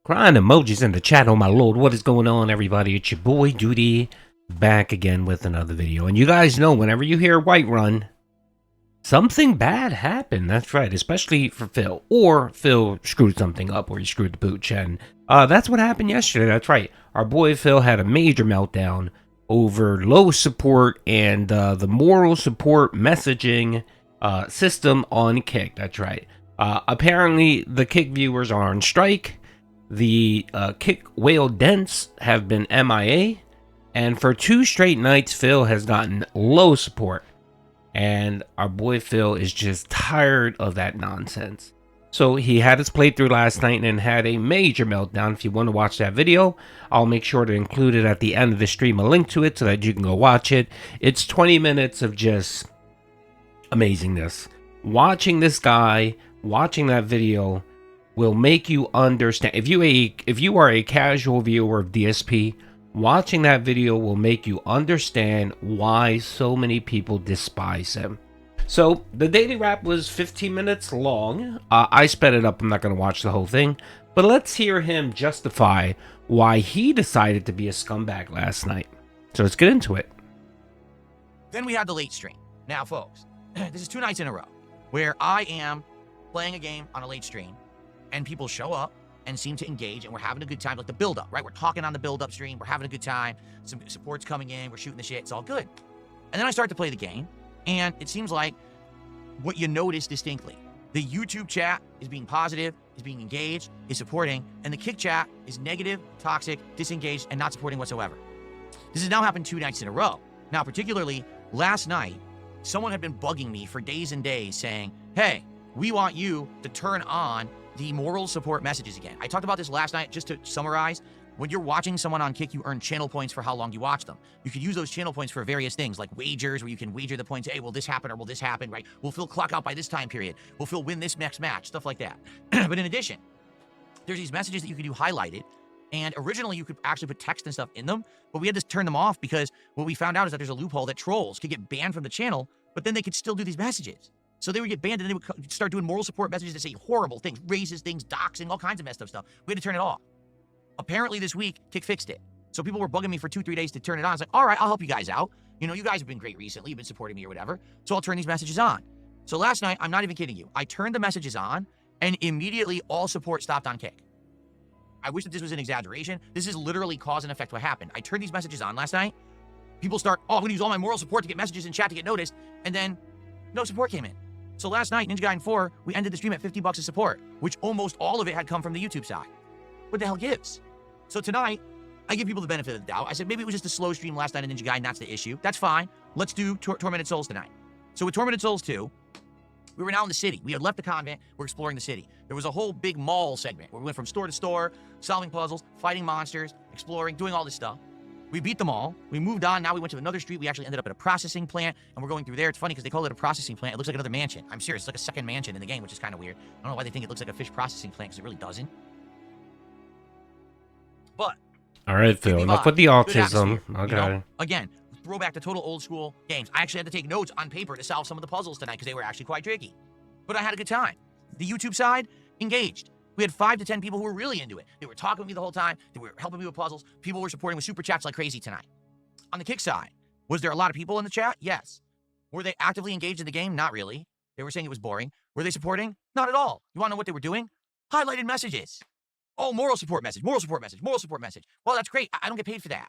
Crying emojis in the chat. Oh my lord, what is going on, everybody? It's your boy Doody, back again with another video. And you guys know, whenever you hear Whiterun, something bad happened. That's right, especially for Phil. Or Phil screwed something up, or he screwed the pooch. And that's what happened yesterday. That's right. Our boy Phil had a major meltdown over low support and the moral support messaging system on Kick. That's right. Apparently, the Kick viewers are on strike. The Kick Dents have been MIA, and for 2 straight nights, Phil has gotten low support. And our boy Phil is just tired of that nonsense. So he had his playthrough last night and had a major meltdown. If you want to watch that video, I'll make sure to include it at the end of the stream, a link to it so that you can go watch it. It's 20 minutes of just amazingness. Watching this guy, watching that video will make you understand. If you are a casual viewer of DSP, watching that video will make you understand why so many people despise him. So the daily rap was 15 minutes long. I sped it up. I'm not going to watch the whole thing, but let's hear him justify why he decided to be a scumbag last night. So let's get into it. Then we had the late stream. Now, folks, this is 2 nights in a row where I am playing a game on a late stream, and people show up and seem to engage, and we're having a good time, like the build-up, right? We're talking on the build-up stream, we're having a good time, some support's coming in, we're shooting the shit, it's all good. And then I start to play the game, and it seems like what you notice distinctly, the YouTube chat is being positive, is being engaged, is supporting, and the Kick chat is negative, toxic, disengaged, and not supporting whatsoever. This has now happened 2 nights in a row. Now, particularly last night, someone had been bugging me for days and days saying, hey, we want you to turn on the moral support messages again. I talked about this last night. Just to summarize, when you're watching someone on Kick, you earn channel points for how long you watch them. You could use those channel points for various things, like wagers, where you can wager the points. Hey, will this happen or will this happen, right? Will Phil clock out by this time period? Will Phil win this next match? Stuff like that. But in addition, there's these messages that you can do highlighted, and originally you could actually put text and stuff in them, but we had to turn them off because what we found out is that there's a loophole that trolls could get banned from the channel, but then they could still do these messages. So they would get banned, and they would start doing moral support messages that say horrible things, racist things, doxing, all kinds of messed up stuff. We had to turn it off. Apparently this week, Kick fixed it. So people were bugging me for 2-3 days to turn it on. I was like, all right, I'll help you guys out. You know, you guys have been great recently. You've been supporting me or whatever. So I'll turn these messages on. So last night, I'm not even kidding you, I turned the messages on, and immediately all support stopped on Kick. I wish that this was an exaggeration. This is literally cause and effect what happened. I turned these messages on last night. People start, oh, I'm going to use all my moral support to get messages in chat to get noticed. And then no support came in. So last night, Ninja Gaiden 4, we ended the stream at 50 bucks of support, which almost all of it had come from the YouTube side. What the hell gives? So tonight, I give people the benefit of the doubt. I said, maybe it was just a slow stream last night in Ninja Gaiden, that's the issue. That's fine. Let's do Tormented Souls tonight. So with Tormented Souls 2, we were now in the city. We had left the convent, we're exploring the city. There was a whole big mall segment where we went from store to store, solving puzzles, fighting monsters, exploring, doing all this stuff. We beat them all. We moved on. Now we went to another street. We actually ended up at a processing plant, and we're going through there. It's funny because they call it a processing plant. It looks like another mansion. I'm serious. It's like a second mansion in the game, which is kind of weird. I don't know why they think it looks like a fish processing plant, because it really doesn't. But All right, Phil, enough with the autism. Okay. You know, again, throwback to total old school games. I actually had to take notes on paper to solve some of the puzzles tonight because they were actually quite tricky. But I had a good time. The YouTube side, engaged. We had 5 to 10 people who were really into it. They were talking with me the whole time. They were helping me with puzzles. People were supporting with super chats like crazy tonight. On the Kick side, was there a lot of people in the chat? Yes. Were they actively engaged in the game? Not really. They were saying it was boring. Were they supporting? Not at all. You want to know what they were doing? Highlighted messages. Oh, moral support message, moral support message, moral support message. Well, that's great. I don't get paid for that.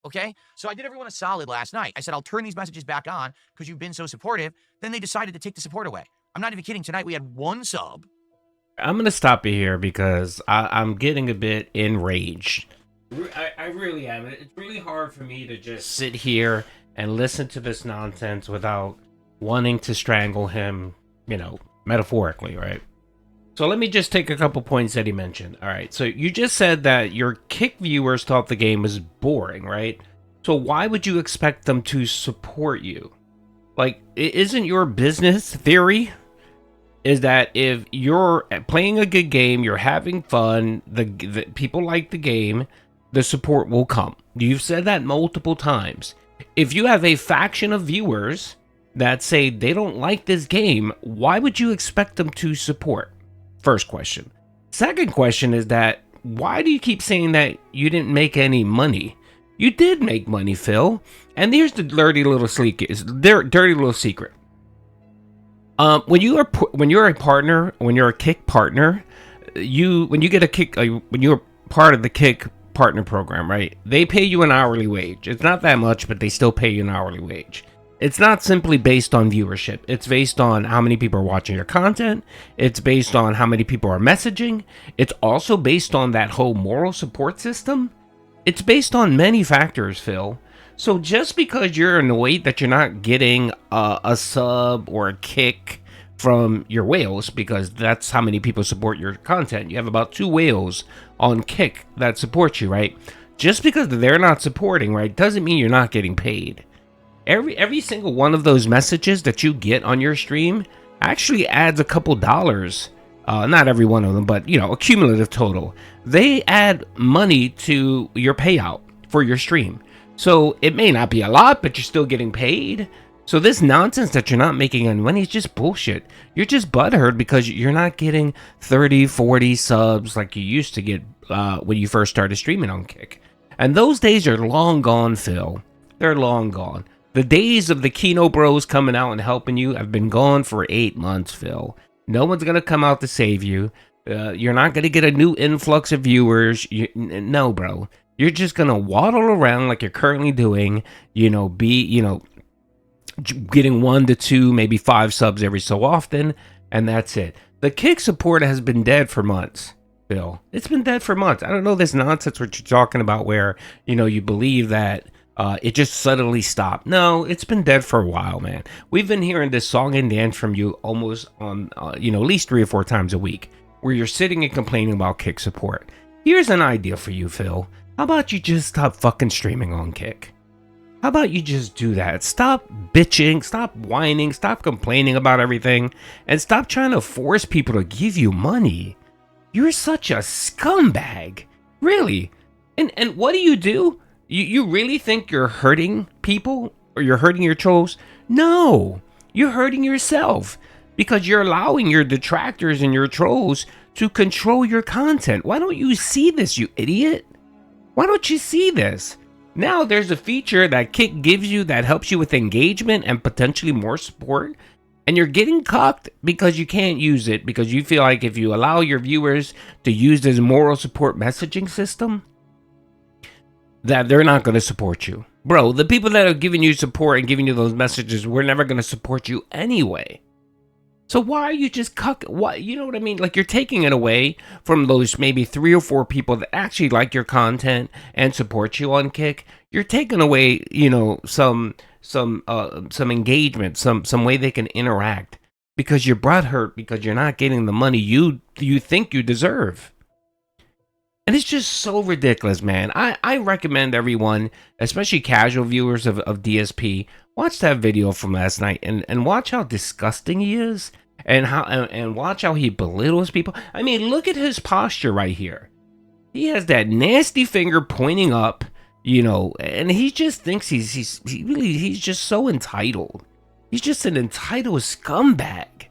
Okay? So I did everyone a solid last night. I said, I'll turn these messages back on because you've been so supportive. Then they decided to take the support away. I'm not even kidding. Tonight we had 1 sub. I'm going to stop you here because I'm getting a bit enraged. I really am. It's really hard for me to just sit here and listen to this nonsense without wanting to strangle him, you know, metaphorically, right? So let me just take a couple points that he mentioned. All right, so you just said that your Kick viewers thought the game was boring, right? So why would you expect them to support you? Like, isn't your business theory is that if you're playing a good game, you're having fun, the people like the game, the support will come. You've said that multiple times. If you have a faction of viewers that say they don't like this game, why would you expect them to support? First question. Second question is that why do you keep saying that you didn't make any money? You did make money, Phil. And here's the dirty little secret. When you're a partner, when you're a Kick partner, when you're part of the Kick partner program, right? They pay you an hourly wage. It's not that much, but they still pay you an hourly wage. It's not simply based on viewership. It's based on how many people are watching your content. It's based on how many people are messaging. It's also based on that whole moral support system. It's based on many factors, Phil. So just because you're annoyed that you're not getting a sub or a kick from your whales, because that's how many people support your content. You have about 2 whales on Kick that support you, right? Just because they're not supporting, right, doesn't mean you're not getting paid. Every single one of those messages that you get on your stream actually adds a couple dollars. Not every one of them, but a cumulative total. They add money to your payout for your stream. So it may not be a lot, but you're still getting paid. So this nonsense that you're not making any money is just bullshit. You're just butthurt because you're not getting 30, 40 subs like you used to get when you first started streaming on Kick. And those days are long gone, Phil. They're long gone. The days of the Kino Bros coming out and helping you have been gone for 8 months, Phil. No one's going to come out to save you. You're not going to get a new influx of viewers. No, bro. You're just going to waddle around like you're currently doing, getting 1 to 2, maybe 5 subs every so often, and that's it. The Kick support has been dead for months, Phil. It's been dead for months. I don't know this nonsense what you're talking about where, you believe that it just suddenly stopped. No, it's been dead for a while, man. We've been hearing this song and dance from you almost on, at least 3 or 4 times a week, where you're sitting and complaining about Kick support. Here's an idea for you, Phil. How about you just stop fucking streaming on Kick? How about you just do that? Stop bitching, stop whining, stop complaining about everything, and stop trying to force people to give you money. You're such a scumbag. Really. And what do? You really think you're hurting people or you're hurting your trolls? No, you're hurting yourself because you're allowing your detractors and your trolls to control your content. Why don't you see this, you idiot? Why don't you see this? Now there's a feature that Kick gives you that helps you with engagement and potentially more support. And you're getting cucked because you can't use it because you feel like if you allow your viewers to use this moral support messaging system, that they're not going to support you. Bro, the people that are giving you support and giving you those messages, we're never going to support you anyway. So why are you just Why, you know what I mean? Like you're taking it away from those maybe 3 or 4 people that actually like your content and support you on Kick. You're taking away, some engagement, some way they can interact because you're butthurt because you're not getting the money you think you deserve. And it's just so ridiculous, man. I recommend everyone, especially casual viewers of DSP, watch that video from last night and watch how disgusting he is and watch how he belittles people. I mean, look at his posture right here. He has that nasty finger pointing up, and he just thinks he's just so entitled. He's just an entitled scumbag.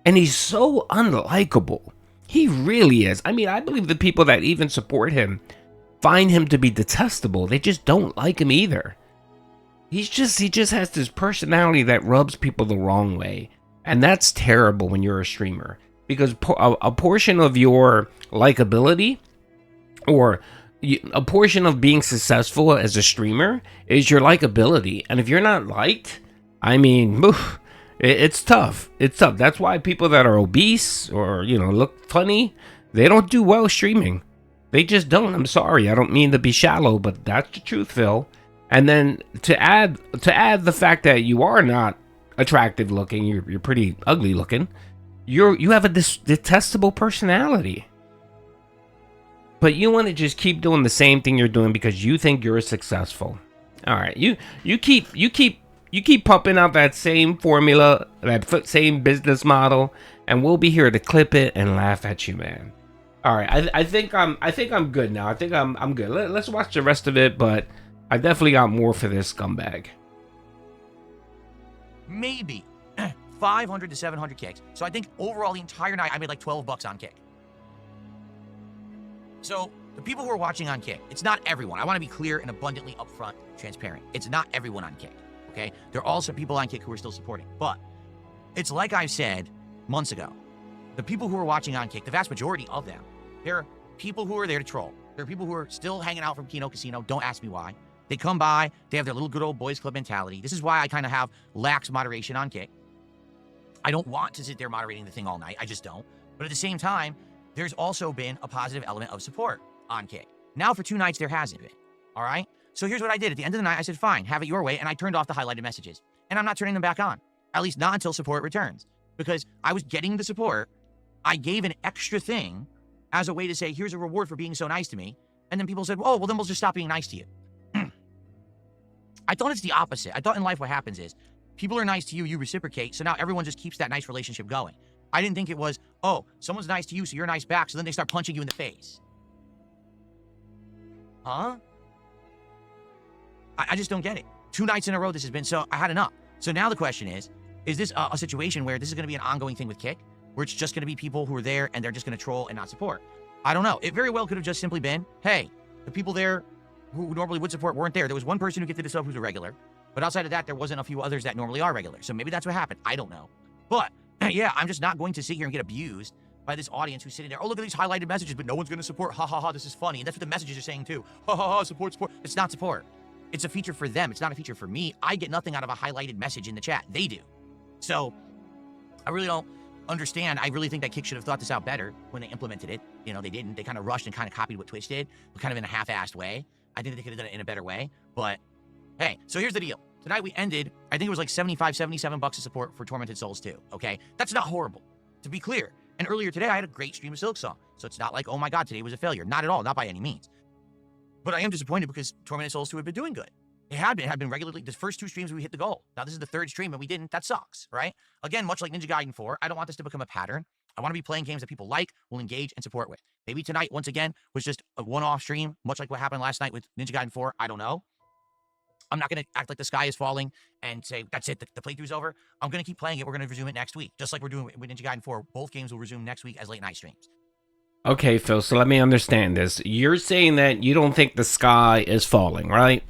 And he's so unlikable. He really is. I mean, I believe the people that even support him find him to be detestable. They just don't like him either. He just has this personality that rubs people the wrong way. And that's terrible when you're a streamer. Because a portion of your likability or a portion of being successful as a streamer is your likability. And if you're not liked, I mean, it's tough. It's tough. That's why people that are obese or, look funny, they don't do well streaming. They just don't. I'm sorry. I don't mean to be shallow, but that's the truth, Phil. And then to add the fact that you are not attractive looking, you're pretty ugly looking. You have a detestable personality. But you want to just keep doing the same thing you're doing because you think you're successful. All right. You keep pumping out that same formula, that same business model, and we'll be here to clip it and laugh at you, man. All right, I think I'm good now. I think I'm good. Let's watch the rest of it, but I definitely got more for this scumbag. Maybe 500 to 700 kicks. So I think overall the entire night I made like $12 on Kick. So the people who are watching on Kick, it's not everyone. I want to be clear and abundantly upfront, transparent. It's not everyone on Kick, okay? There are also people on Kick who are still supporting. But it's like I've said months ago. The people who are watching on Kick, the vast majority of them, they're people who are there to troll. There are people who are still hanging out from Keno Casino. Don't ask me why. They come by. They have their little good old boys club mentality. This is why I kind of have lax moderation on Kick. I don't want to sit there moderating the thing all night. I just don't. But at the same time, there's also been a positive element of support on Kick. Now for 2 nights, there hasn't been. All right? So here's what I did. At the end of the night, I said, fine, have it your way. And I turned off the highlighted messages. And I'm not turning them back on. At least not until support returns. Because I was getting the support. I gave an extra thing as a way to say, here's a reward for being so nice to me. And then people said, oh, well, then we'll just stop being nice to you. I thought it's the opposite. I thought in life what happens is people are nice to you, you reciprocate. So now everyone just keeps that nice relationship going. I didn't think it was, oh, someone's nice to you, so you're nice back. So then they start punching you in the face. Huh? I just don't get it. 2 nights in a row this has been, so I had enough. So now the question is this a situation where this is going to be an ongoing thing with Kick? Where it's just going to be people who are there and they're just going to troll and not support? I don't know. It very well could have just simply been, hey, the people there who normally would support weren't there. There was one person who gifted this up who's a regular. But outside of that, there wasn't a few others that normally are regular. So maybe that's what happened. I don't know. But yeah, I'm just not going to sit here and get abused by this audience who's sitting there. Oh, look at these highlighted messages, but no one's going to support. Ha, ha, ha, this is funny. And that's what the messages are saying too. Ha, ha, ha, support, support. It's not support. It's a feature for them. It's not a feature for me. I get nothing out of a highlighted message in the chat. They do. So I really don't understand. I really think that Kick should have thought this out better when they implemented it. You know, they didn't. They kind of rushed and kind of copied what Twitch did, but kind of in a half-assed way. I think they could have done it in a better way. But hey, so here's the deal. Tonight we ended, I think it was like $75, $77 of support for Tormented Souls 2, okay? That's not horrible, to be clear. And earlier today, I had a great stream of Silksong. So it's not like, oh my God, today was a failure. Not at all, not by any means. But I am disappointed because Tormented Souls 2 had been doing good. It had been regularly. The first 2 streams we hit the goal. Now this is the 3rd stream and we didn't. That sucks, right? Again, much like Ninja Gaiden 4, I don't want this to become a pattern. I want to be playing games that people like, will engage, and support with. Maybe tonight, once again, was just a one-off stream, much like what happened last night with Ninja Gaiden 4. I don't know. I'm not going to act like the sky is falling and say, that's it, the playthrough's over. I'm going to keep playing it. We're going to resume it next week. Just like we're doing with Ninja Gaiden 4. Both games will resume next week as late night streams. Okay, Phil, so let me understand this. You're saying that you don't think the sky is falling, right?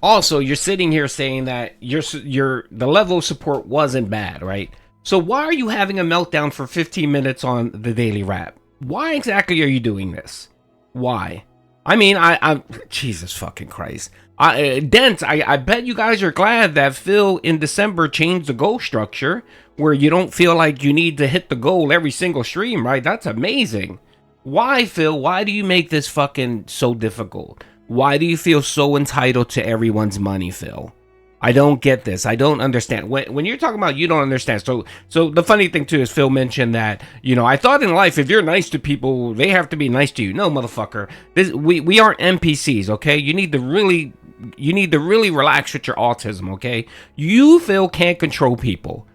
Also, you're sitting here saying that the level of support wasn't bad, right? So why are you having a meltdown for 15 minutes on the Daily Wrap? Why exactly are you doing this? Why? I mean, I Jesus fucking Christ. Dents, I bet you guys are glad that Phil in December changed the goal structure where you don't feel like you need to hit the goal every single stream, right? That's amazing. Why, Phil? Why do you make this fucking so difficult? Why do you feel so entitled to everyone's money, Phil? I don't get this. I don't understand. When you're talking about you don't understand. So the funny thing too is Phil mentioned that, you know, I thought in life if you're nice to people, they have to be nice to you. No, motherfucker. We aren't NPCs, okay? You need to really relax with your autism, okay? You, Phil, can't control people.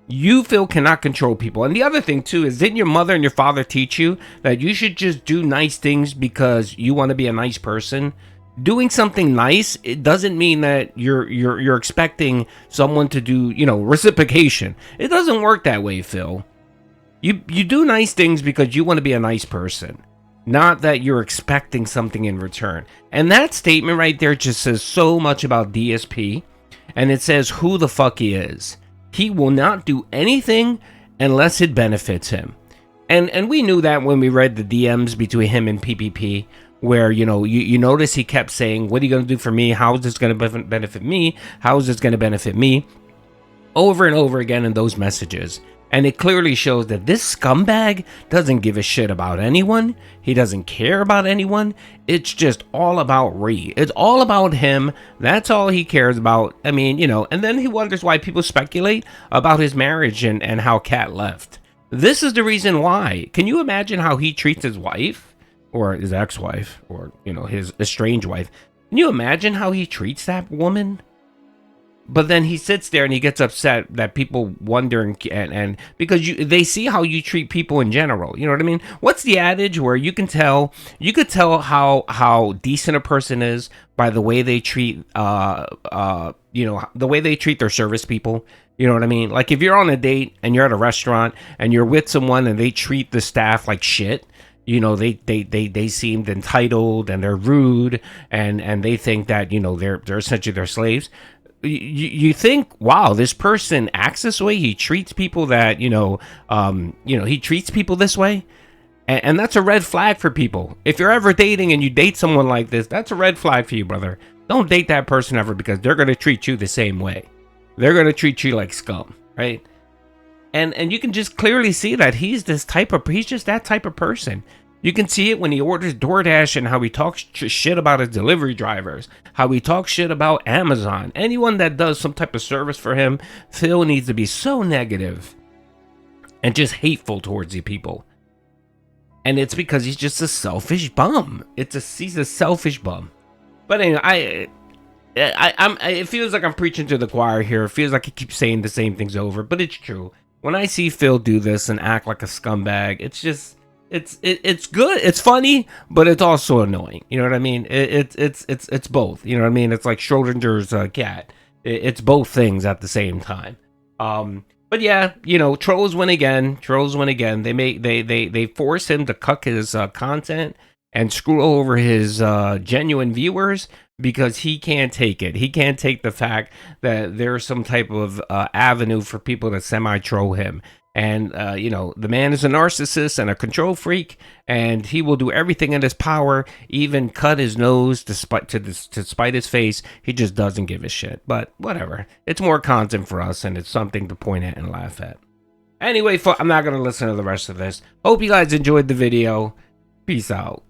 You, Phil, cannot control people. And the other thing too is, didn't your mother and your father teach you that you should just do nice things because you want to be a nice person? Doing something nice, it doesn't mean that you're expecting someone to do, you know, reciprocation. It doesn't work that way, Phil. You do nice things because you want to be a nice person, not that you're expecting something in return. And that statement right there just says so much about DSP, and it says who the fuck he is. He will not do anything unless it benefits him. And we knew that when we read the DMs between him and PPP, where, you know, you notice he kept saying, what are you going to do for me? How is this going to benefit me? How is this going to benefit me? Over and over again in those messages. And it clearly shows that this scumbag doesn't give a shit about anyone. He doesn't care about anyone. It's just all about Ree. It's all about him. That's all he cares about. I mean, you know, and then he wonders why people speculate about his marriage and how Kat left. This is the reason why. Can you imagine how he treats his wife or his ex-wife or, you know, his estranged wife? Can you imagine how he treats that woman? But then he sits there and he gets upset that people wonder and because they see how you treat people in general. You know what I mean? What's the adage where you could tell how decent a person is by the way they treat you know, the way they treat their service people. You know what I mean? Like if you're on a date and you're at a restaurant and you're with someone and they treat the staff like shit, you know, they seemed entitled and they're rude, and they think that, you know, they're essentially their slaves. You think, wow, this person acts this way. He treats people that, he treats people this way. And that's a red flag for people. If you're ever dating and you date someone like this, that's a red flag for you, brother. Don't date that person ever, because they're going to treat you the same way. They're going to treat you like scum, right? And you can just clearly see that he's just that type of person. You can see it when he orders DoorDash and how he talks shit about his delivery drivers, how he talks shit about Amazon. Anyone that does some type of service for him, Phil needs to be so negative and just hateful towards the people. And it's because he's just a selfish bum. He's a selfish bum. But anyway, it feels like I'm preaching to the choir here. It feels like I keep saying the same things over, but it's true. When I see Phil do this and act like a scumbag, it's just, it's good. It's funny, but it's also annoying. You know what I mean? It's both. You know what I mean? It's like Schrodinger's cat. It's both things at the same time. But yeah, you know, trolls win again. They force him to cuck his content and screw over his genuine viewers, because he can't take it. He can't take the fact that there's some type of avenue for people to semi-troll him. And, the man is a narcissist and a control freak, and he will do everything in his power, even cut his nose to spite his face. He just doesn't give a shit. But whatever. It's more content for us, and it's something to point at and laugh at. Anyway, I'm not going to listen to the rest of this. Hope you guys enjoyed the video. Peace out.